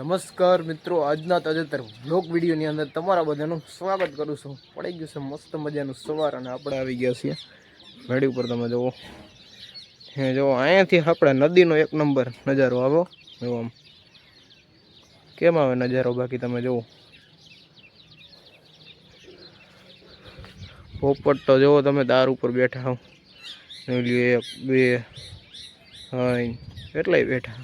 નમસ્કાર મિત્રો, આજના તાજેતર વ્લોગ વિડીયોની અંદર તમારા બધાનું સ્વાગત કરું છું. પડી ગયું છે મસ્ત મજાનું સવાર અને આપણે આવી ગયા છીએ ગાડી ઉપર. તમે જુઓ જો અહીંયાથી આપણે નદીનો એક નંબર નજારો આવો. જો આમ કેમ આવે નજારો, બાકી તમે જુઓ પોપટ તો જુઓ તમે દાર ઉપર બેઠા હોવ. 1 2 3 કેટલાય બેઠા.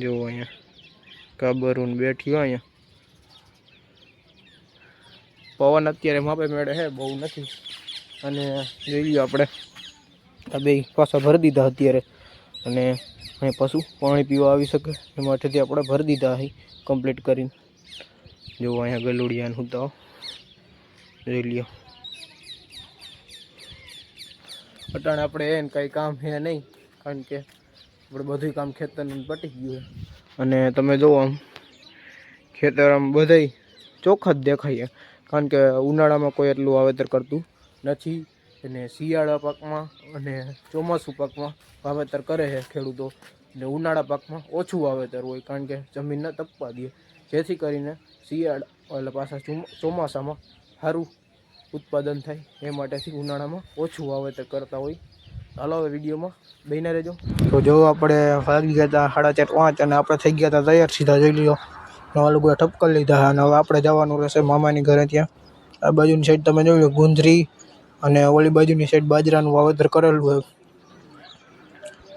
જો અહીંયા કાબરું બેઠી હોય. અહીંયા પવન અત્યારે માપે મેળે છે, બહુ નથી. અને જોઈ લો આપણે આ બે પાછા ભરી દીધા અત્યારે. અને અહીં પશુ પાણી પીવા આવી શકે એ માટેથી આપણે ભરી દીધા અહીં કમ્પ્લીટ કરીને. જો અહીંયા ગલુડિયાને હુતા જોઈ લ્યો. અટાણે આપણે એને કંઈ કામ છે નહીં, કારણ કે આપણે બધું કામ ખેતરનું પટી ગયું છે. અને તમે જુઓ આમ ખેતર આમ બધાય ચોખ્ખા જ દેખાય, કારણ કે ઉનાળામાં કોઈ એટલું વાવેતર કરતું નથી. અને શિયાળા પાકમાં અને ચોમાસું પાકમાં વાવેતર કરે છે ખેડૂતો, અને ઉનાળા પાકમાં ઓછું વાવેતર હોય, કારણ કે જમીનને તપવા દે, જેથી કરીને શિયાળા એટલે પાછા ચોમાસામાં સારું ઉત્પાદન થાય એ માટેથી ઉનાળામાં ઓછું વાવેતર કરતા હોય. હાલો હવે વિડીયોમાં બહીને રહેજો. તો જો આપણે વાગી ગયા હતા 4:30 અને આપણે થઈ ગયા હતા તૈયાર. સીધા જોઈ લ્યો નવા લોકો ઠપકર લીધા. અને હવે આપણે જવાનું રહેશે મામાની ઘરે. ત્યાં આ બાજુની સાઈડ તમે જોઈ લો ગુંદરી, અને ઓલી બાજુની સાઈડ બાજરાનું વાવેતર કરેલું હોય.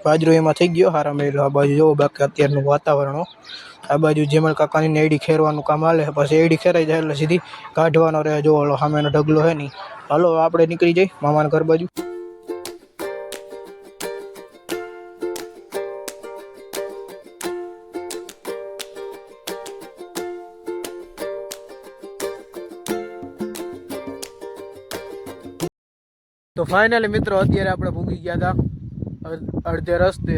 બાજરો એમાં થઈ ગયો સારા મેળો. આ બાજુ જોવો બાકી અત્યારનું વાતાવરણ. આ બાજુ જેમલ કાકાની એડી ખેરવાનું કામ હાલે, પછી એડી ખેરાઈ જાય એટલે સીધી કાઢવાનો રહે. જો ઓલો સામેનો ઢગલો હે નહીં. હાલો આપણે નીકળી જઈએ મામાના ઘર બાજુ. તો ફાઇનલી મિત્રો અત્યારે આપણે પૂગી ગયા હતા અડધે રસ્તે.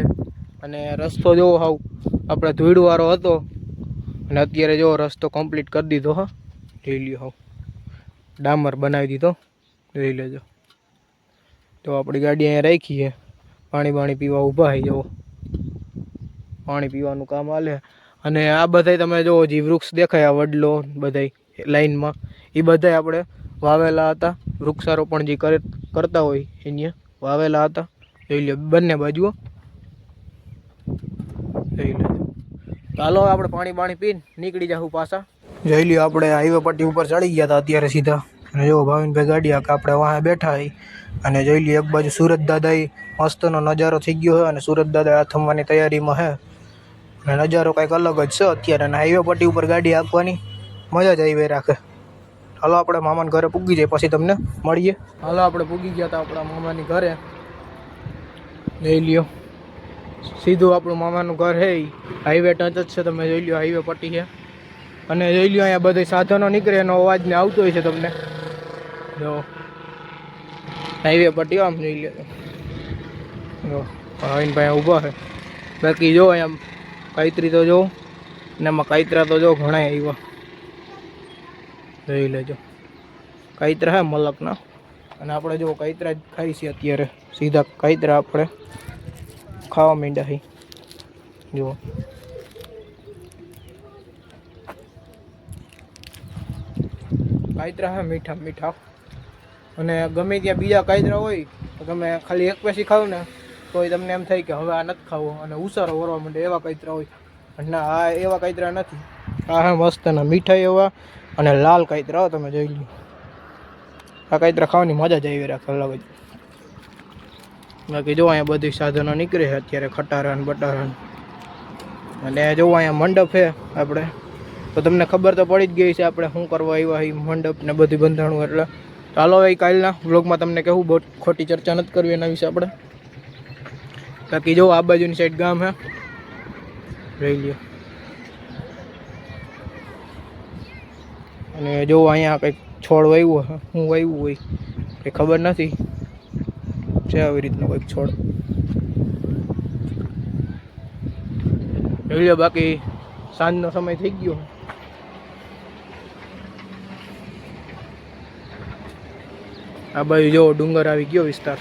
અને રસ્તો જોવો હાવ આપણે ધૂળવાળો હતો, અને અત્યારે જો રસ્તો કમ્પ્લીટ કરી દીધો. હા જોઈ લ્યો, હાવ ડામર બનાવી દીધો, જોઈ લેજો. તો આપણી ગાડી અહીંયા રાખી છે, પાણી પીવા ઊભા થઈ જવો. પાણી પીવાનું કામ હાલે. અને આ બધાય તમે જુઓ જે વૃક્ષ દેખાય આ વડલો બધાય લાઈનમાં, એ બધાય આપણે વાવેલા હતા. વૃક્ષારોપણ જે કરતા હોય એને વાવેલા હતા. જોઈ લો બંને બાજુઓ જોઈ લો. ચાલો આપણે પાણી પીને નીકળી જાઉં પાછા. જોઈ લ્યો આપણે હાઈવે પટ્ટી ઉપર ચડી ગયા હતા અત્યારે સીધા. અને જો ભાવિનભાઈ ગાડી આપણે વાહ બેઠા હોય. અને જોઈ લ્યો એક બાજુ સુરત દાદા મસ્તનો નજારો થઈ ગયો છે, અને સુરત દાદા આ થમવાની તૈયારીમાં છે. અને નજારો કંઈક અલગ જ છે અત્યારે. અને હાઈવે પટ્ટી ઉપર ગાડી આપવાની મજા જ આવી રાખે. હાલો આપણે મામાના ઘરે પૂગી જાય, પછી તમને મળીએ. હાલો આપણે પૂગી ગયા હતા આપણા મામાની ઘરે. જોઈ લ્યો સીધું આપણું મામાનું ઘર છે, હાઈવે ટચ જ છે. તમે જોઈ લ્યો હાઈવે પટ્ટી છે. અને જોઈ લ્યો અહીંયા બધા સાધનો નીકળે એનો અવાજ ને આવતો હોય છે તમને. જો હાઈવે પટ્ટી આમ જોઈ લ્યો. જો ભાઈ ઊભા છે. બાકી જો અહીંયા કાંતરી તો જો, ને એમાં કાંતરા તો જો ઘણા આવ્યા. જોઈ લેજો કાંતરા હે મલકના. અને આપણે જો કાંતરા જ ખાઈ છીએ અત્યારે. સીધા કાંતરા આપણે ખાવા માંડ્યા છે. જુઓ કાંતરા હે મીઠા મીઠા. અને ગમે ત્યાં બીજા કાંતરા હોય તો તમે ખાલી એક પેસી ખાવ ને તો તમને એમ થાય કે હવે આ નથી ખાવો, અને ઉસારો વરવા માંડે એવા કાંતરા હોય. ના આ એવા કાંતરા નથી. આ હે મસ્ત ના મીઠા એવા અને લાલ કાંતરા. તમે જોઈ લો આ કાંતરા ખાવાની મજા જ આવી રાખે અલગ જ. બાકી જો અહીંયા બધી સાધનો નીકળે છે અત્યારે, ખટારા ને બટારા. અને જો અહીંયા મંડપ છે આપણે, તો તમને ખબર તો પડી જ ગઈ છે આપણે શું કરવા આવ્યા એ મંડપ ને બધી બંધાણું. એટલે ચાલો એ કાલના વ્લોગમાં તમને કહેવું, બહુ ખોટી ચર્ચા નથી કરવી એના વિશે આપણે. બાકી જો આ બાજુની સાઈડ ગામ છે, જોઈ લ્યો. અને જો અહીંયા કંઈક છોડ વાવ્યો છે, શું વાવ્યું હોય કંઈ ખબર નથી, છે આવી રીતનો કંઈક છોડ. જોઈ લો બાકી સાંજનો સમય થઈ ગયો. આ બાજુ જો ડુંગર આવી ગયો વિસ્તાર.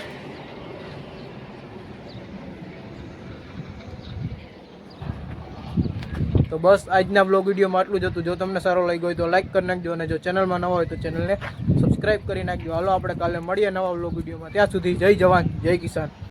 તો બસ આજના બ્લોગ વિડીયોમાં આટલું જ હતું. જો તમને સારો લાગ્યો હોય તો લાઈક કરી નાખજો અને જો ચેનલમાં નવા હોય તો ચેનલને સબસ્ક્રાઈબ કરી નાખજો. હાલો આપણે કાલે મળીએ નવા બ્લોગ વિડીયોમાં. ત્યાં સુધી જય જવાન જય કિસાન.